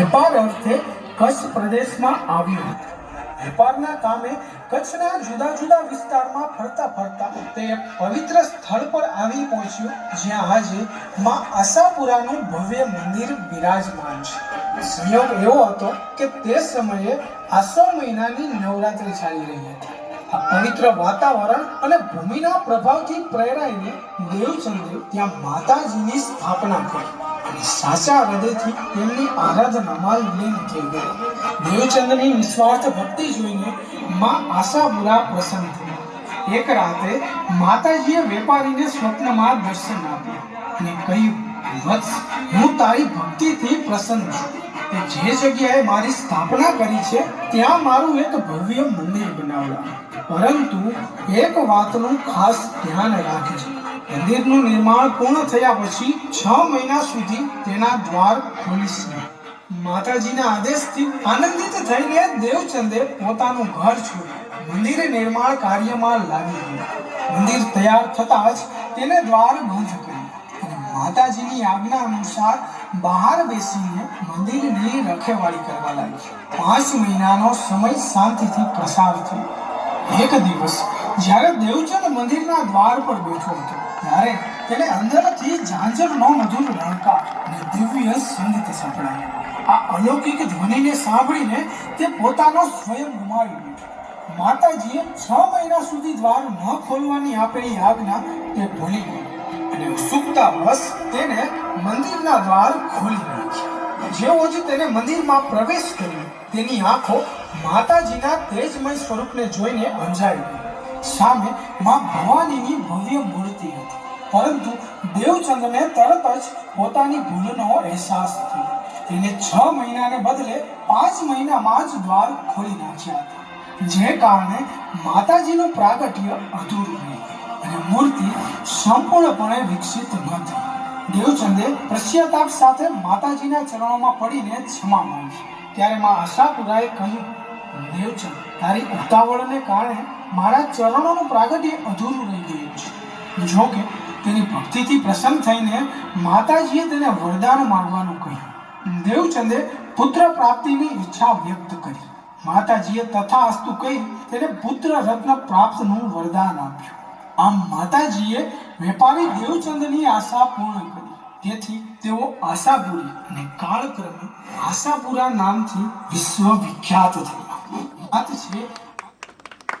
વેપાર અર્થે કચ્છ પ્રદેશમાં આવ્યો હતો. વેપારના કામે કચ્છના જુદા જુદા વિસ્તારમાં ફરતા ફરતા તે એક પવિત્ર સ્થળ પર આવી પહોંચ્યો જ્યાં આજે માં આશાપુરાનું ભવ્ય મંદિર બિરાજમાન છે. સંયોગ એવો હતો કે તે સમયે આસો મહિનાની નવરાત્રિ ચાલી રહી હતી. આ પવિત્ર વાતાવરણ અને ભૂમિના પ્રભાવથી પ્રેરાઈને દેવચંદ્રે ત્યાં માતાજીની સ્થાપના કરી અને સાચા હૃદયથી તેમની આરાધનામાં લીન થઈ ગયો. દેવચંદ્રની નિસ્વાર્થ ભક્તિ જોઈને માં આશાપુરા પ્રસન્ન થઈ. એક રાતે માતાજીએ વેપારીને સ્વપ્નમાં દર્શન આપ્યું અને કહ્યું, વત્સ, હું તારી ભક્તિથી પ્રસન્ન છું. તે જે જગ્યાએ મારી સ્થાપના કરી છે ત્યાં મારું એક ભવ્ય મંદિર બનાવડા, પરંતુ એક વાતનું ખાસ ધ્યાન રાખજે. મંદિરનું નિર્માણ પૂર્ણ થયા પછી 6 મહિના સુધી તેના દ્વાર ખોલીશ નહીં. માતાજીના આદેશથી આનંદિત થઈને દેવચંદે પોતાનું ઘર છોડી મંદિર નિર્માણ કાર્યમાં લાગી ગયો. મંદિર તૈયાર થતાં જ તેને દ્વાર બંધ કર્યું અને માતાજીની આજ્ઞા અનુસાર બહાર બેસીને મંદિરની રખેવાળી કરવા લાગી. 5 મહિનાનો સમય શાંતિથી પસાર થયો. એક દિવસ જ્યારે દેવચંદ મંદિરના દ્વાર પર બેઠો હતો ત્યારે તેને અંદરથી ઝાંઝરનો મધુર રણકાર અને દિવ્ય સંગીત સંભળાયો. આ અલૌકિક ધ્વનિને સાંભળીને તે પોતાનો સ્વયં ગુમાવી બેઠો. માતાજીએ 6 મહિના સુધી દ્વાર ન ખોલવાની આપેલી આજ્ઞા તે ભૂલી ગયો અને ઉત્સુકતાવશ તેને મંદિરના દ્વાર ખોલી નાખ્યા. જેવો જ તેને મંદિરમાં પ્રવેશ કર્યો તેની આંખો માતાજીના તેજમય સ્વરૂપને જોઈને અંજાઈ ગઈ. સામે માં ભવાનીની ભવ્ય મૂર્તિ હતી, પરંતુ દેવચંદને તરત જ પોતાની ભૂલનો અહેસાસ થયો. તેને 6 મહિનાને બદલે 5 મહિનામાં જ દ્વાર ખોલી નાખ્યા હતા, જે કારણે માતાજીનું પ્રાગટ્ય અધૂરું રહ્યું અને મૂર્તિ સંપૂર્ણપણે વિકસિત ન થઈ. દેવચંદે પશ્ચાતાપ સાથે માતાજીના ચરણોમાં પડીને ક્ષમા માંગી. ત્યારે માં આશાપુરાએ કહ્યું, દેવચંદ, તારી ઉતાવળને કારણે મારા ચરણોનું પ્રાગટ્ય અધૂરું રહી ગયું છે. જો કે તેની ભક્તિથી પ્રસન્ન થઈને માતાજીએ તેને વરદાન માંગવાનું કહ્યું. દેવચંદે પુત્ર પ્રાપ્તિની ઈચ્છા વ્યક્ત કરી. માતાજીએ તથાસ્તુ કહી તેને પુત્ર રત્ન પ્રાપ્તનું વરદાન આપ્યું. આમ માતાજીએ વેપારી દેવચંદની આશા પૂર્ણ કરી. તેથી તેઓ આશાપુરી અને કાળક્રમે આશાપુરા નામથી વિશ્વ વિખ્યાત થયા. વાત છે